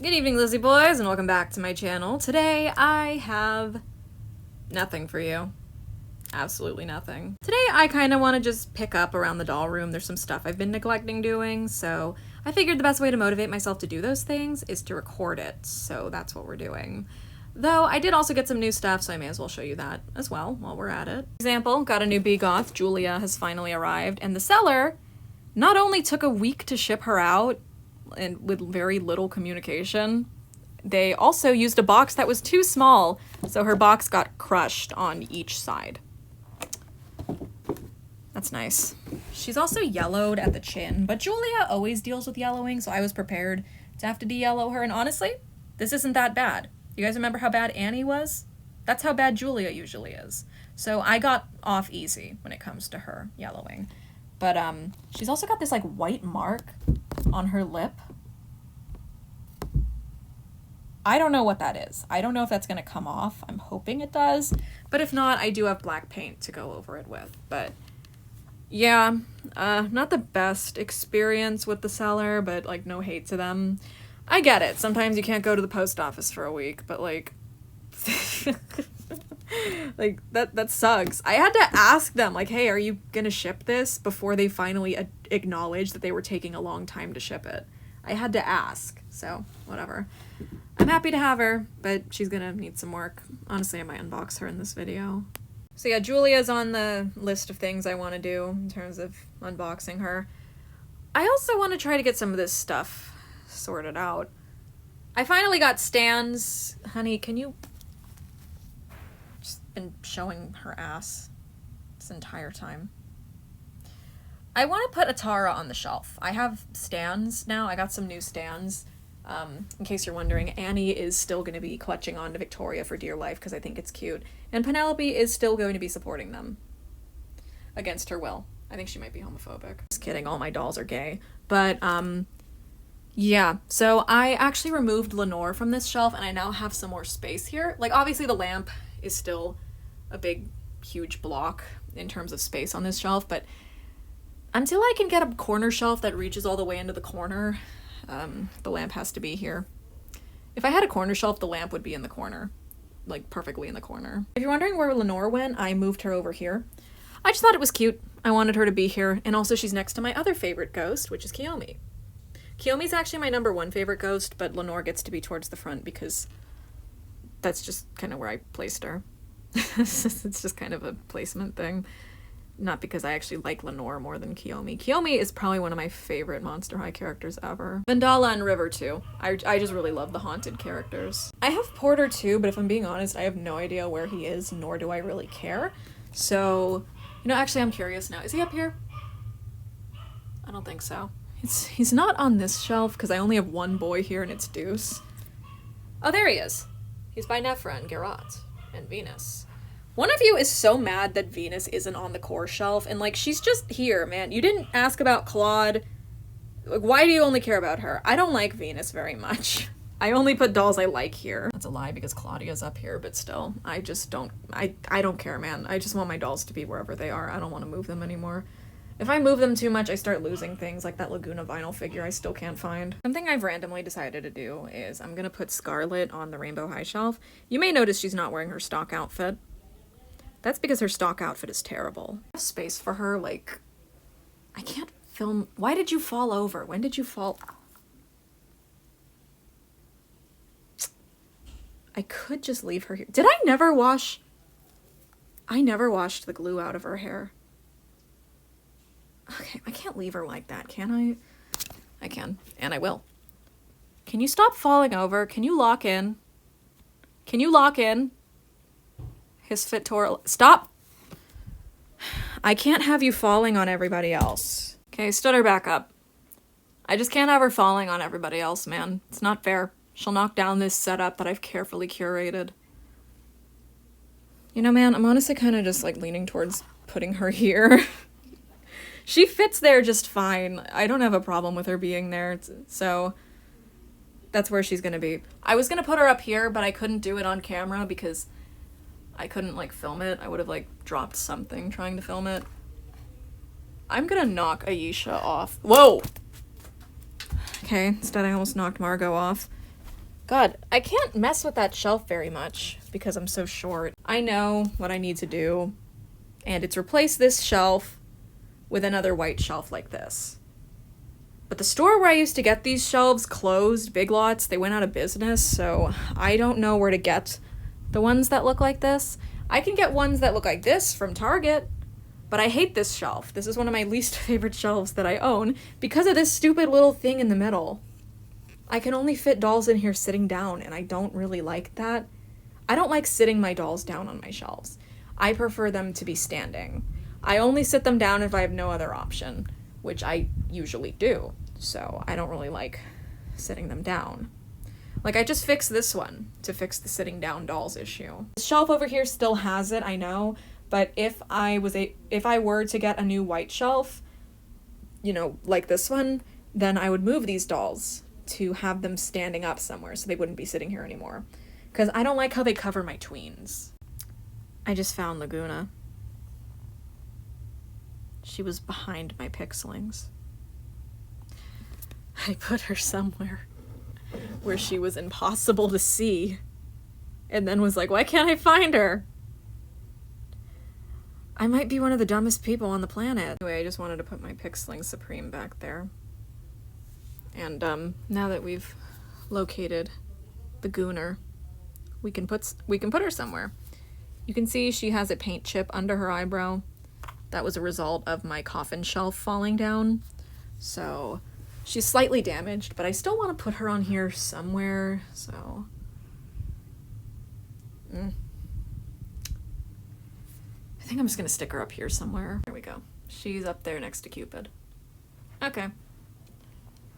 Good evening, Lizzie boys, and welcome back to my channel. Today I have nothing for you. Absolutely nothing. Today I kind of want to just pick up around the doll room. There's some stuff I've been neglecting doing, so I figured the best way to motivate myself to do those things is to record it, so that's what we're doing. Though I did also get some new stuff, so I may as well show you that as well while we're at it. For example, got a new Begoths Julia has finally arrived, and the seller not only took a week to ship her out, and with very little communication, they also used a box that was too small, so her box got crushed on each side. That's nice. She's also yellowed at the chin, but Julia always deals with yellowing, so I was prepared to have to de-yellow her, and honestly, this isn't that bad. You guys remember how bad Annie was? That's how bad Julia usually is. So I got off easy when it comes to her yellowing. But she's also got this like white mark on her lip. I don't know what that is. I don't know if that's gonna come off. I'm hoping it does. But if not, I do have black paint to go over it with. But yeah, not the best experience with the seller, but like no hate to them. I get it. Sometimes you can't go to the post office for a week, but like like that sucks. I had to ask them like, hey, are you gonna ship this, before they finally acknowledged that they were taking a long time to ship it. I had to ask, so whatever. I'm happy to have her, but she's gonna need some work. Honestly, I might unbox her in this video. So yeah, Julia's on the list of things I want to do in terms of unboxing her. I also want to try to get some of this stuff sorted out. I finally got stands. Honey, can you... Just been showing her ass this entire time. I want to put Atara on the shelf. I have stands now. I got some new stands. In case you're wondering, Annie is still going to be clutching on to Victoria for dear life because I think it's cute. And Penelope is still going to be supporting them. Against her will. I think she might be homophobic. Just kidding, all my dolls are gay. But, yeah. So I actually removed Lenore from this shelf and I now have some more space here. Like, obviously the lamp is still a big, huge block in terms of space on this shelf, but until I can get a corner shelf that reaches all the way into the corner, the lamp has to be here. If I had a corner shelf, the lamp would be in the corner. Like, perfectly in the corner. If you're wondering where Lenore went, I moved her over here. I just thought it was cute. I wanted her to be here, and also she's next to my other favorite ghost, which is Kiyomi. Kiyomi's actually my #1 favorite ghost, but Lenore gets to be towards the front because that's just kind of where I placed her. It's just kind of a placement thing. Not because I actually like Lenore more than Kiyomi. Kiyomi is probably one of my favorite Monster High characters ever. Vendala and River too. I just really love the haunted characters. I have Porter too, but if I'm being honest, I have no idea where he is, nor do I really care. So, you know, actually I'm curious now. Is he up here? I don't think so. He's not on this shelf because I only have one boy here and it's Deuce. Oh, there he is. He's by Nephra and Garrot and Venus. One of you is so mad that Venus isn't on the core shelf, and like, she's just here, man. You didn't ask about Claude. Like, why do you only care about her? I don't like Venus very much. I only put dolls I like here. That's a lie because Claudia's up here, but still, I just don't, I don't care, man. I just want my dolls to be wherever they are. I don't want to move them anymore. If I move them too much, I start losing things like that Lagoona vinyl figure I still can't find. Something I've randomly decided to do is I'm gonna put Scarlet on the Rainbow High shelf. You may notice she's not wearing her stock outfit. That's because her stock outfit is terrible. I have space for her, like, I can't film. Why did you fall over? When did you fall? I could just leave her here. Did I never wash? I never washed the glue out of her hair. Okay, I can't leave her like that, can I? I can, and I will. Can you stop falling over? Can you lock in? Can you lock in? His fit tore. Stop! I can't have you falling on everybody else. Okay, stood her back up. I just can't have her falling on everybody else, man. It's not fair. She'll knock down this setup that I've carefully curated. You know, man, I'm honestly kind of just like leaning towards putting her here. She fits there just fine. I don't have a problem with her being there, so that's where she's gonna be. I was gonna put her up here, but I couldn't do it on camera because I couldn't, like, film it. I would have, like, dropped something trying to film it. I'm gonna knock Ayesha off. Whoa! Okay, instead I almost knocked Margot off. God, I can't mess with that shelf very much because I'm so short. I know what I need to do, and it's replace this shelf with another white shelf like this. But the store where I used to get these shelves closed, Big Lots, they went out of business, so I don't know where to get the ones that look like this. I can get ones that look like this from Target, but I hate this shelf. This is one of my least favorite shelves that I own because of this stupid little thing in the middle. I can only fit dolls in here sitting down, and I don't really like that. I don't like sitting my dolls down on my shelves. I prefer them to be standing. I only sit them down if I have no other option, which I usually do, so I don't really like sitting them down. Like, I just fixed this one to fix the sitting down dolls issue. The shelf over here still has it, I know, but if I were to get a new white shelf, you know, like this one, then I would move these dolls to have them standing up somewhere so they wouldn't be sitting here anymore. Because I don't like how they cover my tweens. I just found Lagoona. She was behind my pixelings. I put her somewhere where she was impossible to see, and then was like, why can't I find her? I might be one of the dumbest people on the planet. Anyway, I just wanted to put my Pixeling Supreme back there. And now that we've located the Gooner, we can put her somewhere. You can see she has a paint chip under her eyebrow. That was a result of my coffin shelf falling down. So she's slightly damaged, but I still want to put her on here somewhere, so... I think I'm just gonna stick her up here somewhere. There we go. She's up there next to Cupid. Okay.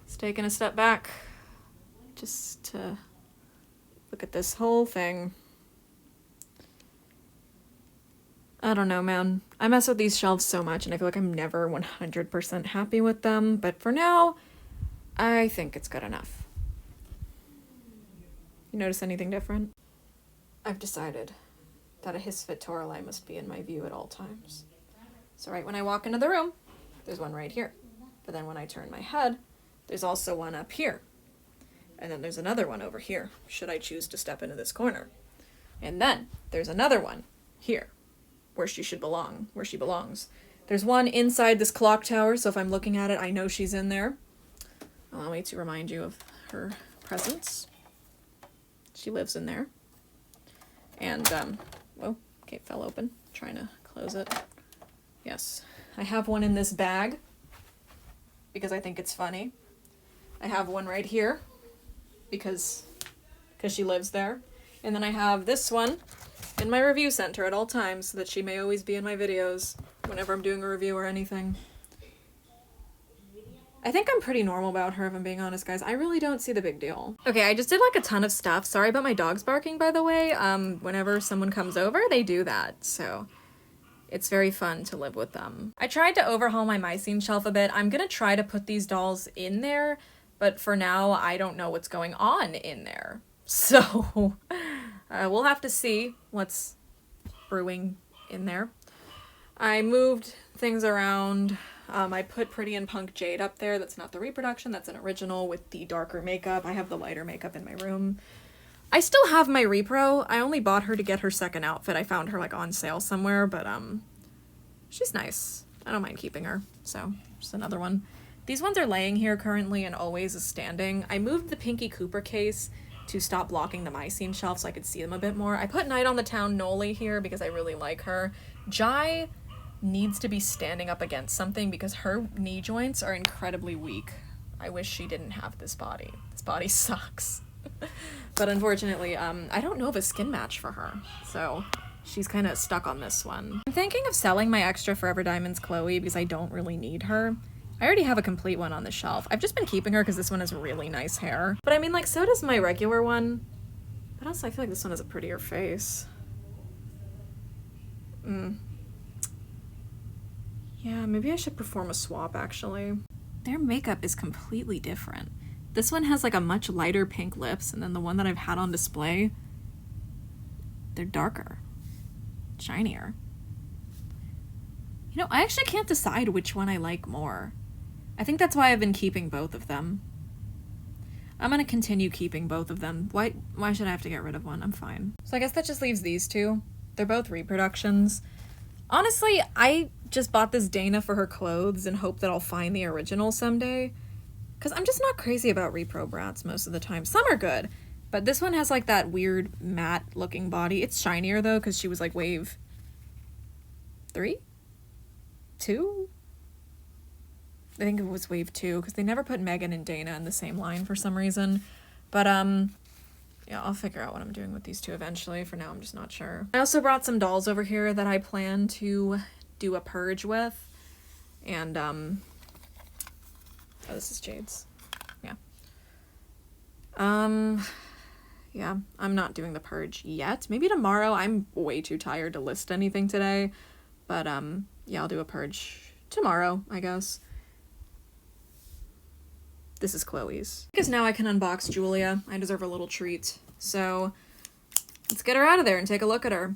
Just taking a step back, just to look at this whole thing. I don't know, man. I mess with these shelves so much, and I feel like I'm never 100% happy with them, but for now, I think it's good enough. You notice anything different? I've decided that a Hisvitorali must be in my view at all times. So right when I walk into the room, there's one right here. But then when I turn my head, there's also one up here. And then there's another one over here, should I choose to step into this corner. And then there's another one here, where she should belong, where she belongs. There's one inside this clock tower, so if I'm looking at it, I know she's in there. Allow me to remind you of her presence. She lives in there. And, whoa, okay, fell open. Trying to close it. Yes. I have one in this bag, because I think it's funny. I have one right here, because she lives there. And then I have this one in my review center at all times, so that she may always be in my videos whenever I'm doing a review or anything. I think I'm pretty normal about her, if I'm being honest, guys. I really don't see the big deal. Okay, I just did like a ton of stuff. Sorry about my dogs barking, by the way. Whenever someone comes over, they do that, so it's very fun to live with them. I tried to overhaul my Mycene shelf a bit. I'm gonna try to put these dolls in there, but for now, I don't know what's going on in there. So, we'll have to see what's brewing in there. I moved things around. I put Pretty and Punk Jade up there. That's not the reproduction, that's an original with the darker makeup. I have the lighter makeup in my room. I still have my repro. I only bought her to get her second outfit. I found her like on sale somewhere, but she's nice. I don't mind keeping her, so just another one. These ones are laying here currently and always is standing. I moved the Pinky Cooper case to stop blocking the Mycene shelf so I could see them a bit more. I put Night on the Town Noli here because I really like her. Jai needs to be standing up against something because her knee joints are incredibly weak. I wish she didn't have this body. This body sucks. But unfortunately, I don't know of a skin match for her, so she's kind of stuck on this one. I'm thinking of selling my extra Forever Diamonds Chloe because I don't really need her. I already have a complete one on the shelf. I've just been keeping her because this one has really nice hair. But I mean, like, so does my regular one. But also, I feel like this one has a prettier face. Yeah, maybe I should perform a swap, actually. Their makeup is completely different. This one has, like, a much lighter pink lips, and then the one that I've had on display, they're darker, shinier. You know, I actually can't decide which one I like more. I think that's why I've been keeping both of them. I'm gonna continue keeping both of them. Why should I have to get rid of one? I'm fine. So I guess that just leaves these two. They're both reproductions. Honestly, I just bought this Dana for her clothes and hope that I'll find the original someday. Because I'm just not crazy about repro brats most of the time. Some are good, but this one has like that weird matte looking body. It's shinier though because she was like wave 3? 2? I think it was wave 2 because they never put Megan and Dana in the same line for some reason. But yeah, I'll figure out what I'm doing with these two eventually. For now, I'm just not sure. I also brought some dolls over here that I plan to do a purge with. And, oh, this is Jade's. Yeah. Yeah, I'm not doing the purge yet. Maybe tomorrow. I'm way too tired to list anything today. But, yeah, I'll do a purge tomorrow, I guess. This is Chloe's. Because now I can unbox Julia. I deserve a little treat. So let's get her out of there and take a look at her.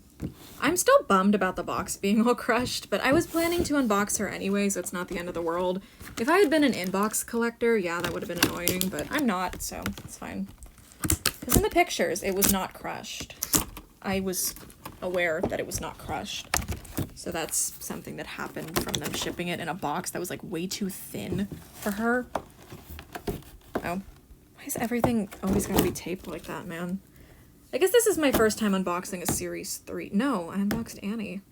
I'm still bummed about the box being all crushed, but I was planning to unbox her anyway, so it's not the end of the world. If I had been an inbox collector, yeah, that would have been annoying, but I'm not, so it's fine. Because in the pictures, it was not crushed. I was aware that it was not crushed. So that's something that happened from them shipping it in a box that was like way too thin for her. Oh, why is everything always gotta be taped like that, man? I guess this is my first time unboxing a Series 3. No, I unboxed Annie.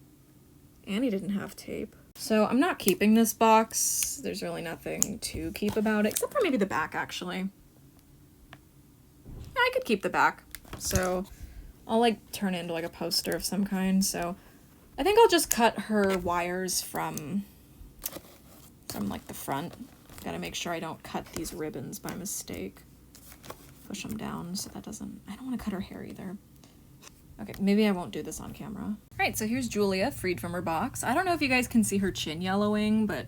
Annie didn't have tape. So I'm not keeping this box. There's really nothing to keep about it, except for maybe the back, actually. Yeah, I could keep the back. So I'll, like, turn it into, like, a poster of some kind. So I think I'll just cut her wires from like, the front. Gotta make sure I don't cut these ribbons by mistake. Push them down so that doesn't... I don't want to cut her hair either. Okay, maybe I won't do this on camera. Alright, so here's Julia, freed from her box. I don't know if you guys can see her chin yellowing, but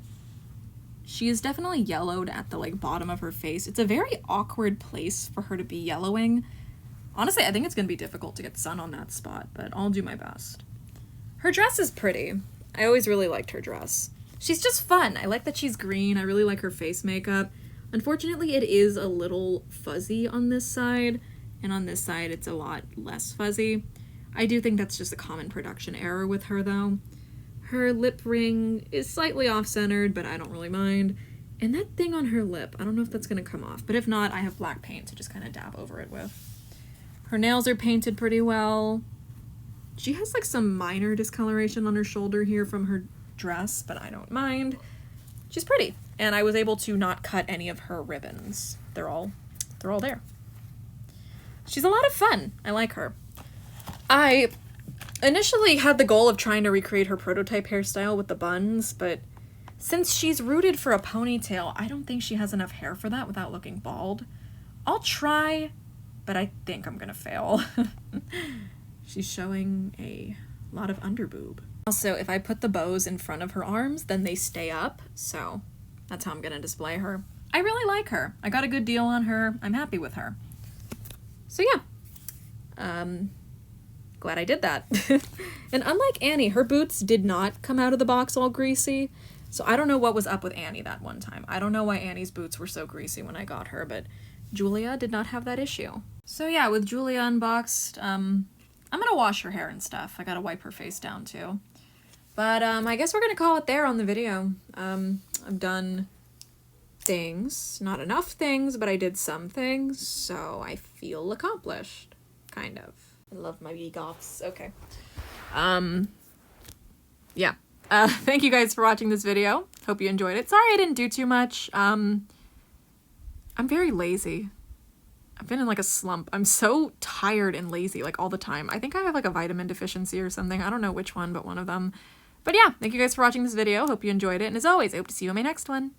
she is definitely yellowed at the, like, bottom of her face. It's a very awkward place for her to be yellowing. Honestly, I think it's gonna be difficult to get sun on that spot, but I'll do my best. Her dress is pretty. I always really liked her dress. She's just fun. I like that she's green. I really like her face makeup. Unfortunately, it is a little fuzzy on this side, and on this side it's a lot less fuzzy. I do think that's just a common production error with her, though. Her lip ring is slightly off-centered, but I don't really mind. And that thing on her lip, I don't know if that's going to come off, but if not, I have black paint to just kind of dab over it with. Her nails are painted pretty well. She has, like, some minor discoloration on her shoulder here from her dress, but I don't mind. She's pretty, and I was able to not cut any of her ribbons. They're all there. She's a lot of fun. I like her. I initially had the goal of trying to recreate her prototype hairstyle with the buns, but since she's rooted for a ponytail, I don't think she has enough hair for that without looking bald. I'll try, but I think I'm gonna fail. She's showing a lot of underboob. Also, if I put the bows in front of her arms, then they stay up, so that's how I'm gonna display her. I really like her. I got a good deal on her. I'm happy with her. So yeah, glad I did that. And unlike Annie, her boots did not come out of the box all greasy, so I don't know what was up with Annie that one time. I don't know why Annie's boots were so greasy when I got her, but Julia did not have that issue. So yeah, with Julia unboxed, I'm gonna wash her hair and stuff. I gotta wipe her face down too. But I guess we're gonna call it there on the video. I've done things, not enough things, but I did some things, so I feel accomplished, kind of. I love my Begoths. Okay. Yeah. Thank you guys for watching this video. Hope you enjoyed it. Sorry I didn't do too much. I'm very lazy. I've been in like a slump. I'm so tired and lazy like all the time. I think I have like a vitamin deficiency or something. I don't know which one, but one of them. But yeah, thank you guys for watching this video. Hope you enjoyed it. And as always, I hope to see you in my next one.